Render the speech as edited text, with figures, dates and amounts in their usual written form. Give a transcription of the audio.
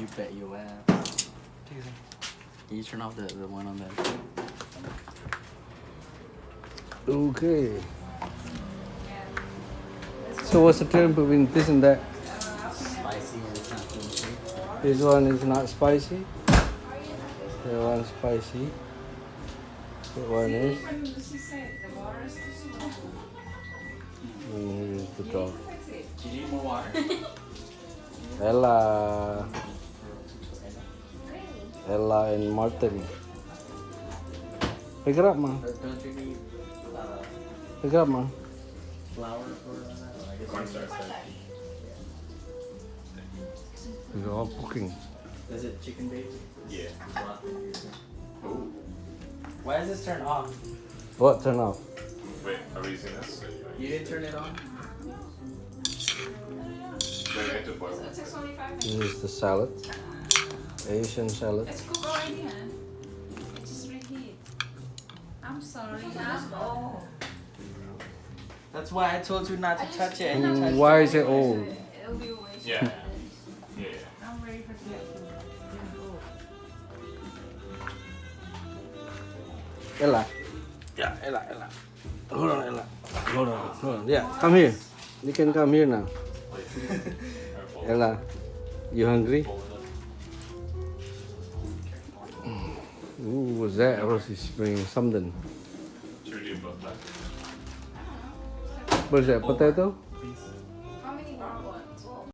You bet your ass. Take a second. Can you turn off the one on the... Okay. So what's the difference between this and that? Spicy and it's not too sweet. This one is not spicy. That one's spicy. That one is. And here's the dog. Do you need more water? Ella. Ella and Martin. Pick it up, man. Or don't you need Pick it up, man. flour for that? I guess Cornstarch. It's all cooking. Is it chicken bake? Yeah. Ooh. Why is this turned off? What? Turn off. Wait, are we using this? You didn't turn it on? Wait, we have to boil So it. it takes only 5 This minutes. is the salad. Asian salad. It's cooked already, huh? It just reheat. I'm sorry. I'm old. That's why I told you not to touch it. And you touched Why it. is it old? It'll be a waste. Yeah. Yeah. I'm ready for that. Ella. Yeah, Ella, Ella. Hold on, Ella. Hold on, hold on. Yeah, come here. You can come here now. Ella, you hungry? Ooh, what's that? Rosie's bringing something. Should we do both left? What's that? Potato?